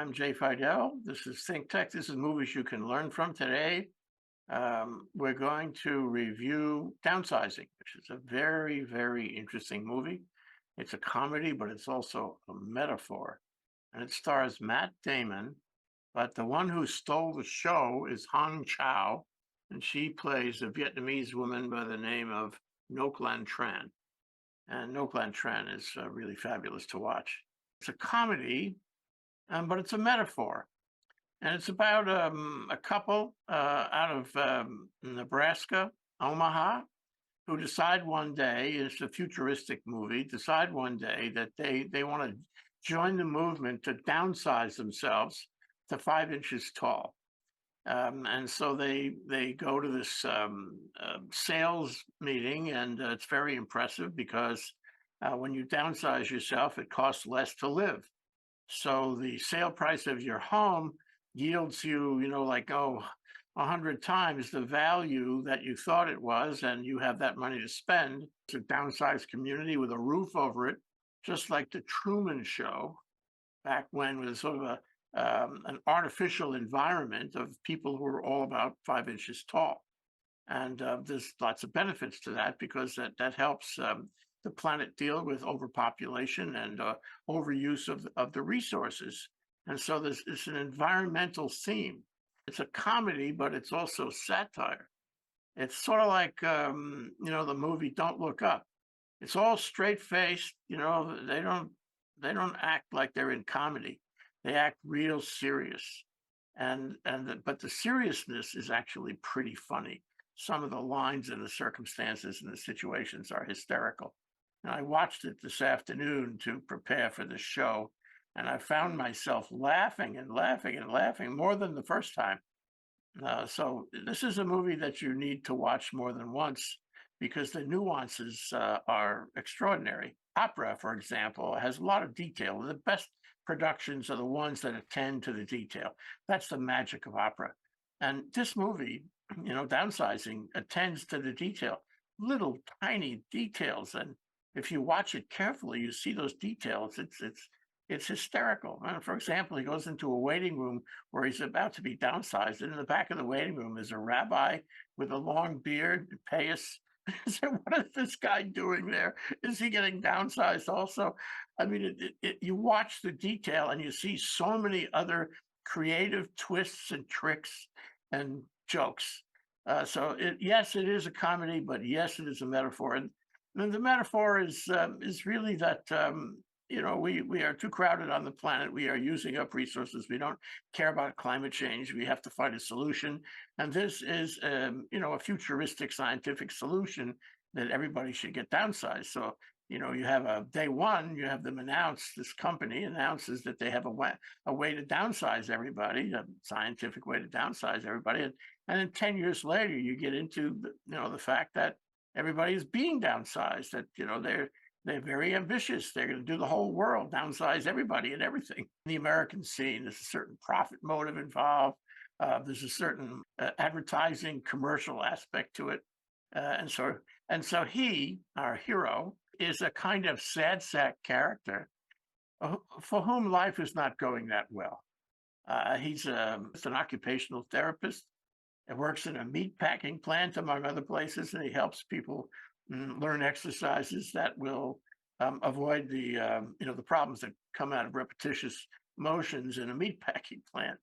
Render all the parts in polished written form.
I'm Jay Fidell. This is ThinkTech. This is movies you can learn from today. We're going to review Downsizing, which is a very, very interesting movie. It's a comedy, but it's also a metaphor. And it stars Matt Damon, but the one who stole the show is Hong Chow, and she plays a Vietnamese woman by the name of Ngoc Lan Tran. And Ngoc Lan Tran is really fabulous to watch. It's a comedy, but it's a metaphor. And it's about a couple out of Nebraska, Omaha, who decide one day, it's a futuristic movie, decide one day that they want to join the movement to downsize themselves to 5 inches tall. And so they go to this sales meeting, and it's very impressive because when you downsize yourself, it costs less to live. So the sale price of your home yields you, like, 100 times the value that you thought it was, and you have that money to spend. It's a downsized community with a roof over it, just like the Truman Show back when, with sort of an artificial environment of people who are all about 5 inches tall. And there's lots of benefits to that because that helps the planet deal with overpopulation and overuse of the resources. And so it's an environmental theme. It's a comedy, but it's also satire. It's sort of like, the movie Don't Look Up. It's all straight faced. They don't act like they're in comedy. They act real serious. But the seriousness is actually pretty funny. Some of the lines and the circumstances and the situations are hysterical. And I watched it this afternoon to prepare for the show, and I found myself laughing and laughing and laughing more than the first time. So this is a movie that you need to watch more than once because the nuances are extraordinary. Opera, for example, has a lot of detail. The best productions are the ones that attend to the detail. That's the magic of opera. And this movie, Downsizing, attends to the detail, little tiny details. And if you watch it carefully, you see those details. It's hysterical. For example, he goes into a waiting room where he's about to be downsized, and in the back of the waiting room is a rabbi with a long beard, payas. So what is this guy doing there? Is he getting downsized also? I mean, you watch the detail and you see so many other creative twists and tricks and jokes. Yes, it is a comedy, but yes, it is a metaphor. And the metaphor is really that we are too crowded on the planet. We are using up resources. We don't care about climate change. We have to find a solution. And this is, a futuristic scientific solution that everybody should get downsized. So, you have day one, you have them this company announces that they have a way to downsize everybody, a scientific way to downsize everybody. And then 10 years later, you get into, the fact that everybody is being downsized, that, they're very ambitious. They're going to do the whole world, downsize everybody and everything. The American scene, there's a certain profit motive involved. There's a certain advertising commercial aspect to it. And so he, our hero, is a kind of sad sack character for whom life is not going that well. He's an occupational therapist and works in a meat packing plant, among other places, and he helps people learn exercises that will avoid the problems that come out of repetitious motions in a meat packing plant.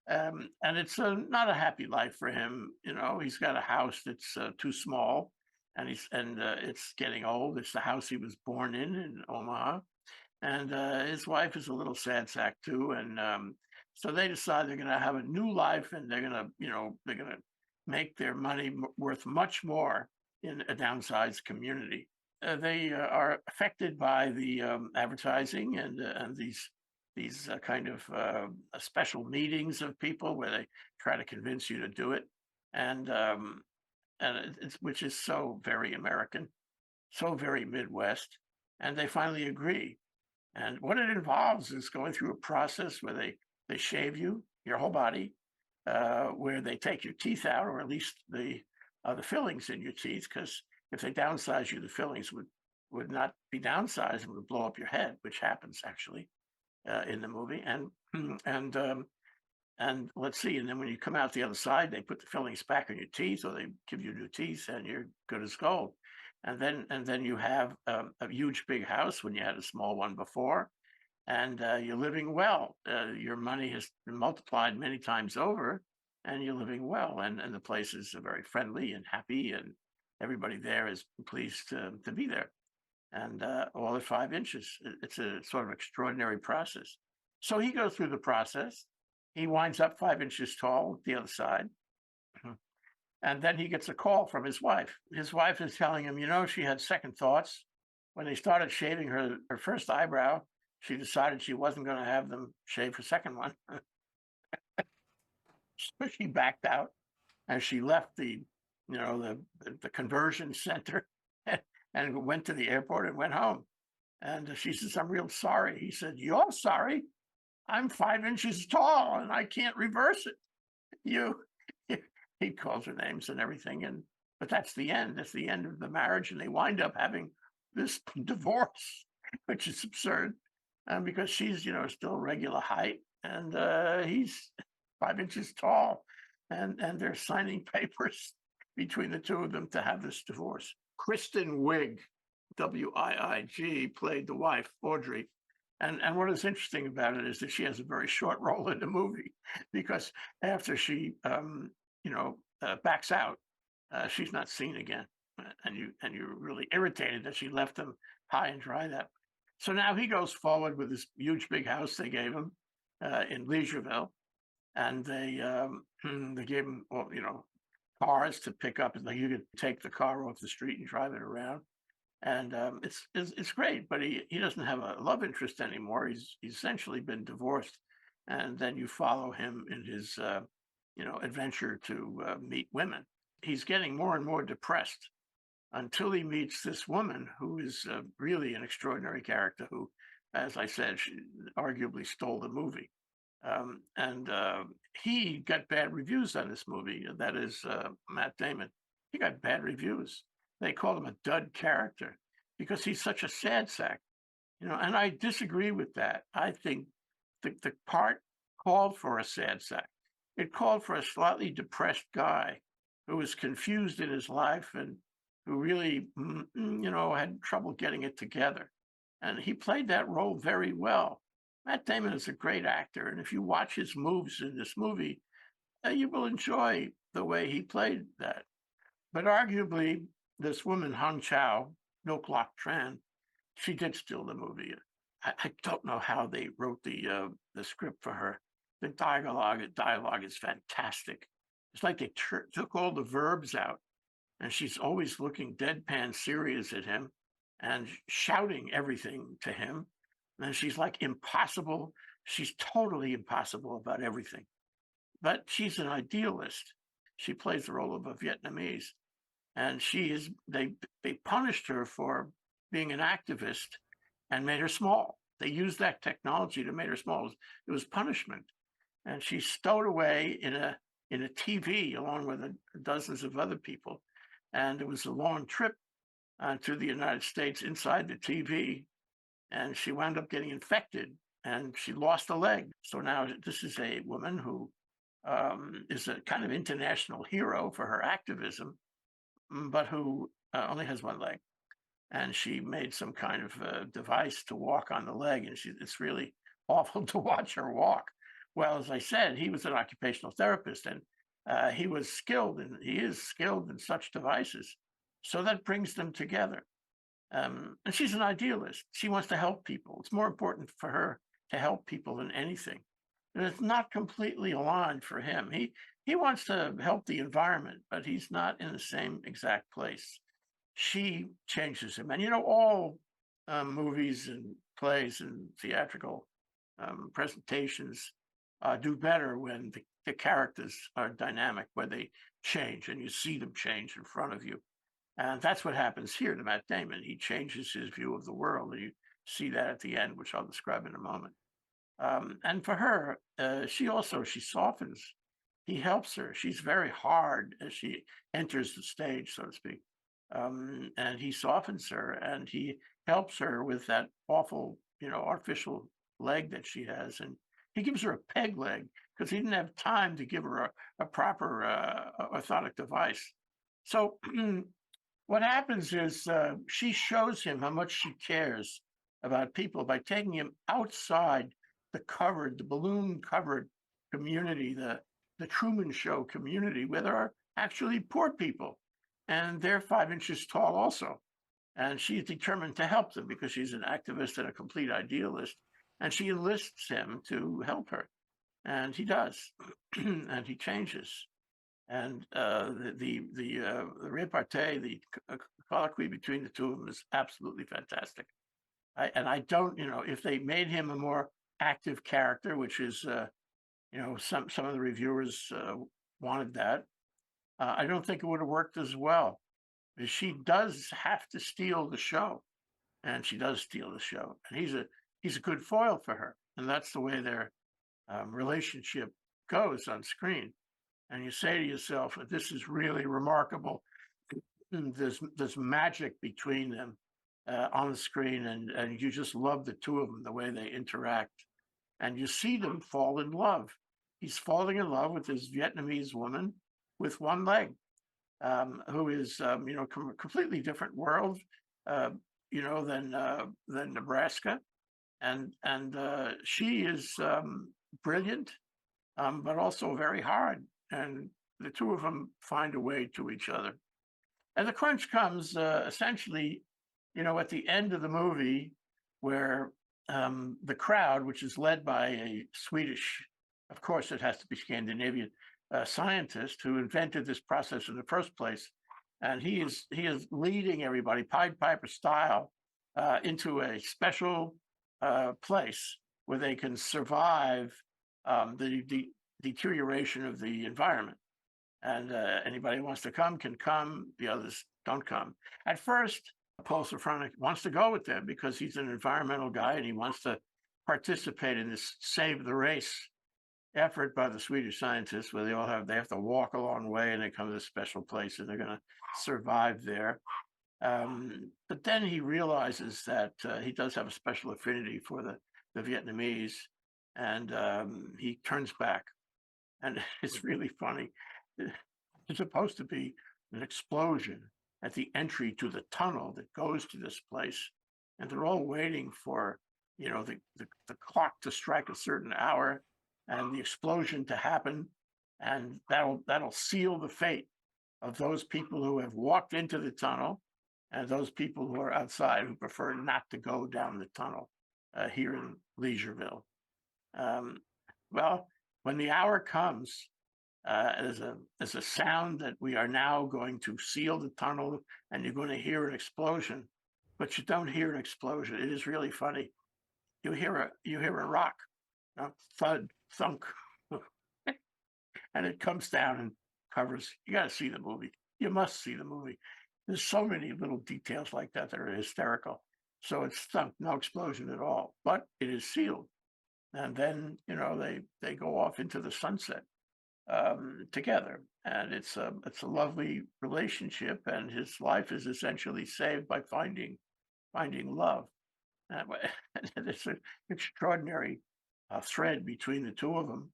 And it's not a happy life for him. He's got a house that's too small, and it's getting old. It's the house he was born in Omaha, and his wife is a little sad sack too. And so they decide they're going to have a new life, and they're going to make their money worth much more in a downsized community. They are affected by the advertising and these kind of special meetings of people where they try to convince you to do it, and it's which is so very American, so very Midwest, and they finally agree. And what it involves is going through a process where they shave your whole body, where they take your teeth out, or at least the fillings in your teeth, because if they downsize you, the fillings would not be downsized and would blow up your head, which happens actually. in the movie, and and and let's see, and then when you come out the other side, they put the fillings back in your teeth, or they give you new teeth, and you're good as gold. And then you have a huge big house when you had a small one before, and you're living well. Your money has been multiplied many times over, and you're living well. And the places are very friendly and happy, and everybody there is pleased to be there. And all at 5 inches. It's a sort of extraordinary process. So he goes through the process. He winds up 5 inches tall the other side. And then he gets a call from his wife. His wife is telling him, she had second thoughts. When they started shaving her first eyebrow, she decided she wasn't going to have them shave her second one. So she backed out and she left the conversion center and went to the airport and went home. And she says, "I'm real sorry." He said, "You're sorry? I'm 5 inches tall and I can't reverse it. You," he calls her names and everything. But that's the end. That's the end of the marriage. And they wind up having this divorce, which is absurd, because she's, still regular height and he's 5 inches tall. And they're signing papers between the two of them to have this divorce. Kristen Wiig, Wiig, played the wife, Audrey. And what is interesting about it is that she has a very short role in the movie, because after she, backs out, she's not seen again. And you're really irritated that she left him high and dry that. So now he goes forward with this huge big house they gave him in Leisureville, and they gave him, well, cars to pick up. Like, you could take the car off the street and drive it around, and it's great. But he doesn't have a love interest anymore. He's essentially been divorced, and then you follow him in his adventure to meet women. He's getting more and more depressed until he meets this woman who is really an extraordinary character. Who, as I said, she arguably stole the movie. And he got bad reviews on this movie. That is Matt Damon. He got bad reviews. They called him a dud character because he's such a sad sack. And I disagree with that. I think the part called for a sad sack. It called for a slightly depressed guy who was confused in his life and who really, had trouble getting it together. And he played that role very well. Matt Damon is a great actor, and if you watch his moves in this movie, you will enjoy the way he played that. But arguably, this woman, Hong Chow, Milk Lock Tran, she did steal the movie. I don't know how they wrote the script for her. The dialogue is fantastic. It's like they took all the verbs out, and she's always looking deadpan serious at him and shouting everything to him. And she's like impossible. She's totally impossible about everything. But she's an idealist. She plays the role of a Vietnamese, and they punished her for being an activist and made her small. They used that technology to make her small. It was punishment, and she's stowed away in a TV along with dozens of other people. And it was a long trip to the United States inside the TV, and she wound up getting infected, and she lost a leg. So now this is a woman who is a kind of international hero for her activism, but who only has one leg. And she made some kind of device to walk on the leg, and it's really awful to watch her walk. Well, as I said, he was an occupational therapist, and he was skilled, and he is skilled in such devices. So that brings them together. And she's an idealist. She wants to help people. It's more important for her to help people than anything. And it's not completely aligned for him. He wants to help the environment, but he's not in the same exact place. She changes him. And all movies and plays and theatrical presentations do better when the characters are dynamic, where they change and you see them change in front of you. And that's what happens here to Matt Damon. He changes his view of the world, and you see that at the end, which I'll describe in a moment. And for her, she softens. He helps her. She's very hard as she enters the stage, so to speak. And he softens her, and he helps her with that awful, artificial leg that she has, and he gives her a peg leg because he didn't have time to give her a proper orthotic device. So what happens is she shows him how much she cares about people by taking him outside the balloon covered community, the Truman Show community, where there are actually poor people, and they're 5 inches tall also. And she's determined to help them because she's an activist and a complete idealist. And she enlists him to help her, and he does, and he changes. And the repartee, the colloquy between the two of them is absolutely fantastic. I don't, if they made him a more active character, which is, some of the reviewers wanted that. I don't think it would have worked as well. She does have to steal the show, and she does steal the show. And he's a good foil for her, and that's the way their relationship goes on screen. And you say to yourself, "This is really remarkable." There's magic between them on the screen, and you just love the two of them, the way they interact, and you see them fall in love. He's falling in love with this Vietnamese woman with one leg, who is completely different world, uh, than Nebraska, and she is brilliant, but also very hard, and the two of them find a way to each other. And the crunch comes essentially, at the end of the movie, where the crowd, which is led by a Swedish, of course, it has to be Scandinavian, scientist who invented this process in the first place, and he is leading everybody Pied Piper style into a special place where they can survive the deterioration of the environment. And anybody who wants to come can come. The others don't come. At first, Paul Sofronic wants to go with them because he's an environmental guy and he wants to participate in this save the race effort by the Swedish scientists, where they have to walk a long way and they come to this special place and they're going to survive there. But then he realizes that he does have a special affinity for the Vietnamese, and he turns back. And it's really funny. It's supposed to be an explosion at the entry to the tunnel that goes to this place. And they're all waiting for, the clock to strike a certain hour and the explosion to happen. And that'll seal the fate of those people who have walked into the tunnel and those people who are outside who prefer not to go down the tunnel here in Leisureville. Well, when the hour comes, there's a sound that we are now going to seal the tunnel, and you're going to hear an explosion, but you don't hear an explosion. It is really funny. You hear a rock, thud, thunk, and it comes down and covers. You got to see the movie. You must see the movie. There's so many little details like that that are hysterical. So it's thunk, no explosion at all, but it is sealed. And then they go off into the sunset together, and it's a lovely relationship, and his life is essentially saved by finding love. And it's an extraordinary thread between the two of them,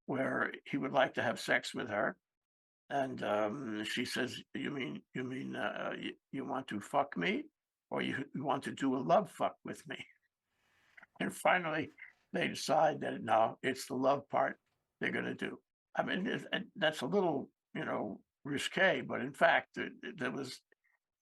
where he would like to have sex with her, and she says, "You mean you want to fuck me, or you want to do a love fuck with me?" And finally, they decide that no, it's the love part they're going to do. I mean, that's a little, risque, but in fact, there was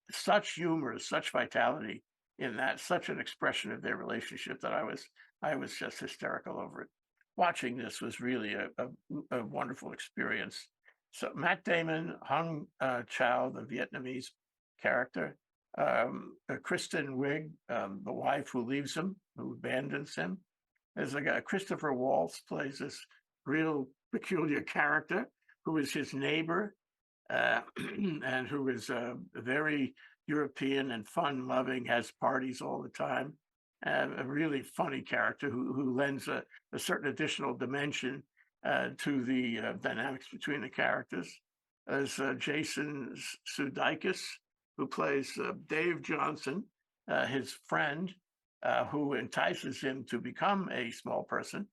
such humor, such vitality in that, such an expression of their relationship that I was just hysterical over it. Watching this was really a wonderful experience. So Matt Damon, Hung Chow, the Vietnamese character, Kristen Wiig, the wife who leaves him, who abandons him. There's a guy, Christopher Waltz, plays this real peculiar character who is his neighbor, and who is very European and fun-loving, has parties all the time. A really funny character who lends a certain additional dimension to the dynamics between the characters. There's Jason Sudeikis, who plays Dave Johnson, his friend, who entices him to become a small person.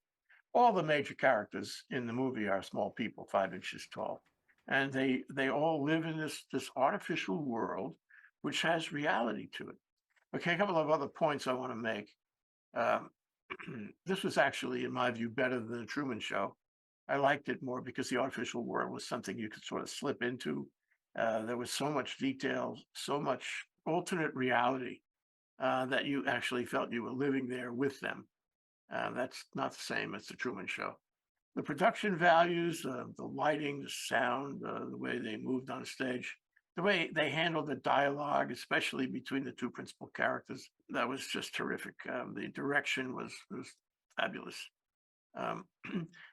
All the major characters in the movie are small people, 5 inches tall, and they all live in this artificial world, which has reality to it. Okay, a couple of other points I want to make. Um, this was actually, in my view, better than the Truman Show. I liked it more because the artificial world was something you could sort of slip into. There was so much detail, so much alternate reality that you actually felt you were living there with them. That's not the same as the Truman Show. The production values, the lighting, the sound, the way they moved on stage, the way they handled the dialogue, especially between the two principal characters, that was just terrific. The direction was fabulous. Um,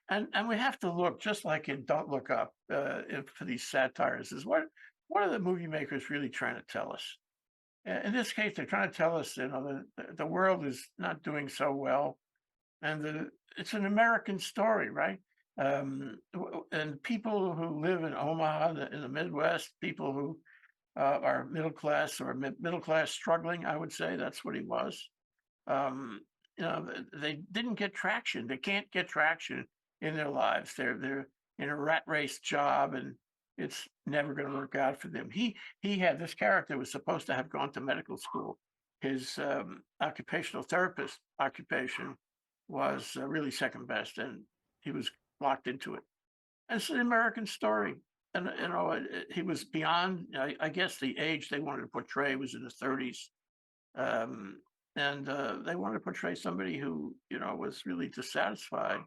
and we have to look, just like in Don't Look Up, for these satires, is what are the movie makers really trying to tell us? In this case, they're trying to tell us, the world is not doing so well, and it's an American story, right? And people who live in Omaha, in the Midwest, people who are middle class or middle class struggling, I would say that's what he was. Um, they didn't get traction. They can't get traction in their lives. They're in a rat race job, and it's never going to work out for them. He had this character was supposed to have gone to medical school. His occupational therapist occupation was really second best, and he was locked into it. And it's an American story. And he was beyond. I guess the age they wanted to portray was in his 30s, um, and they wanted to portray somebody who was really dissatisfied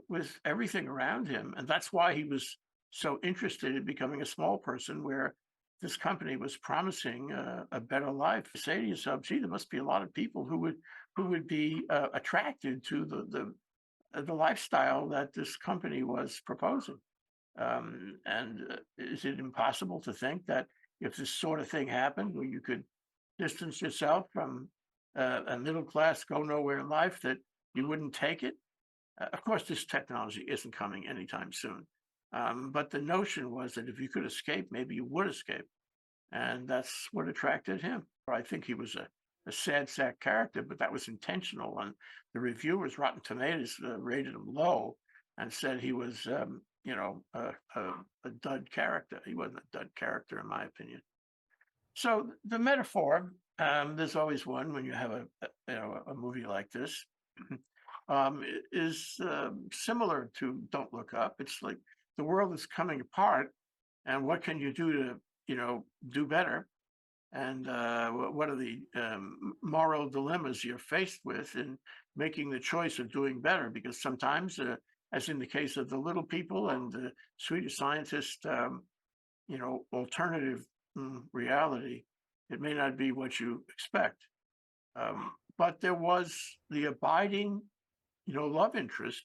with everything around him, and that's why he was so interested in becoming a small person, where this company was promising a better life. You say to yourself, "Gee, there must be a lot of people who would be attracted to the lifestyle that this company was proposing." And is it impossible to think that if this sort of thing happened, where you could distance yourself from a middle class, go nowhere life, that you wouldn't take it? Of course, this technology isn't coming anytime soon. But the notion was that if you could escape, maybe you would escape. And that's what attracted him. I think he was a sad sack character, but that was intentional. And the reviewers, Rotten Tomatoes, rated him low and said he was, a dud character. He wasn't a dud character, in my opinion. So the metaphor, there's always one when you have a movie like this, is similar to Don't Look Up. It's like the world is coming apart, and what can you do to do better? And what are the moral dilemmas you're faced with in making the choice of doing better? Because sometimes, as in the case of the little people and the Swedish scientist, alternative reality, it may not be what you expect. But there was the abiding, love interest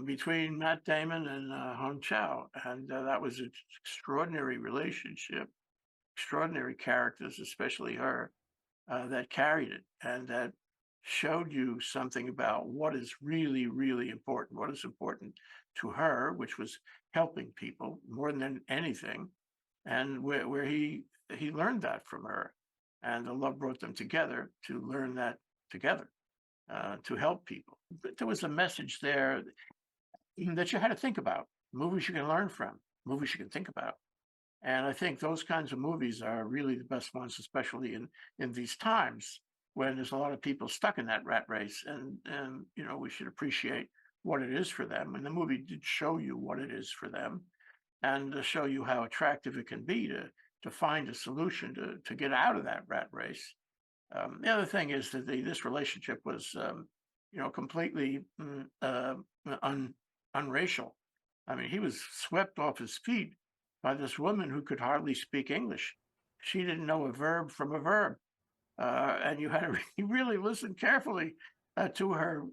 between Matt Damon and Hong Chow, and that was an extraordinary relationship, extraordinary characters, especially her, that carried it and that showed you something about what is really, really important, what is important to her, which was helping people more than anything, and where he learned that from her, and the love brought them together to learn that together, to help people. But there was a message there that you had to think about, movies you can learn from, movies you can think about. And I think those kinds of movies are really the best ones, especially in these times when there's a lot of people stuck in that rat race. And we should appreciate what it is for them. And the movie did show you what it is for them, and to show you how attractive it can be to find a solution to get out of that rat race. The other thing is that this relationship was, completely unracial. I mean, he was swept off his feet by this woman who could hardly speak English. She didn't know a verb from a verb, and you had to really listen carefully to her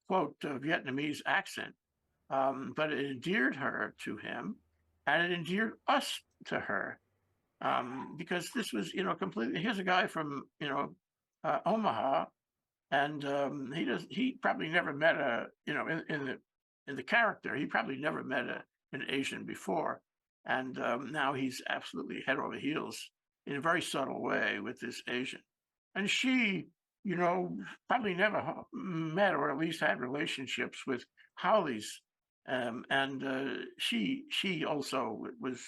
quote Vietnamese accent. But it endeared her to him, and it endeared us to her, because this was, completely. Here's a guy from, Omaha, and he probably never met in the character. He probably never met an Asian before, and now he's absolutely head over heels in a very subtle way with this Asian, and she probably never met or at least had relationships with Hollies, and she also was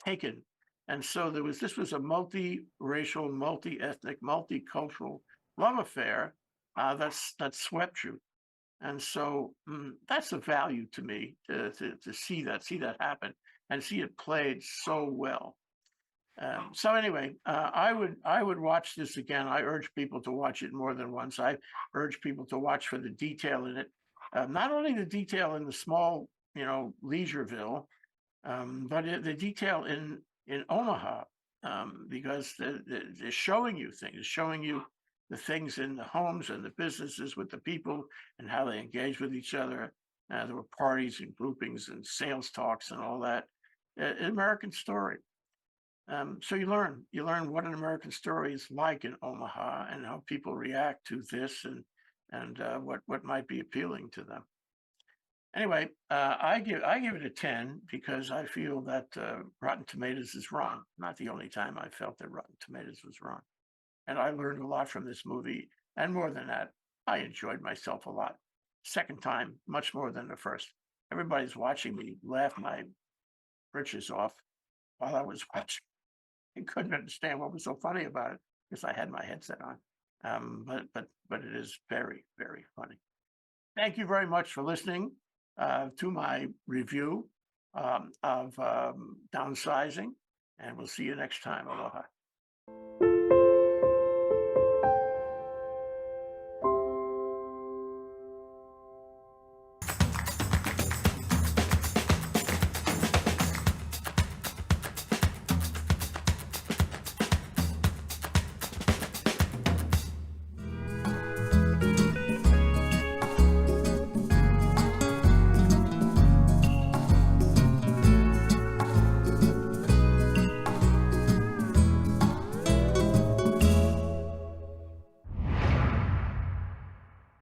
taken, and so this was a multi-racial, multi-ethnic, multicultural love affair that swept you, and so that's a value to me to see that happen and see it played so well. So anyway, I would watch this again. I urge people to watch it more than once. I urge people to watch for the detail in it, not only the detail in the small, Leisureville, but the detail in Omaha, because they're showing you things, showing you the things in the homes and the businesses with the people and how they engage with each other. There were parties and groupings and sales talks and all that. An American story. So you learn what an American story is like in Omaha and how people react to this and what might be appealing to them. Anyway, I give it a 10 because I feel that Rotten Tomatoes is wrong. Not the only time I felt that Rotten Tomatoes was wrong, and I learned a lot from this movie. And more than that, I enjoyed myself a lot. Second time, much more than the first. Everybody's watching me laugh my britches off while I was watching. I couldn't understand what was so funny about it because I had my headset on. But it is very, very funny. Thank you very much for listening to my review of Downsizing, and we'll see you next time. Aloha.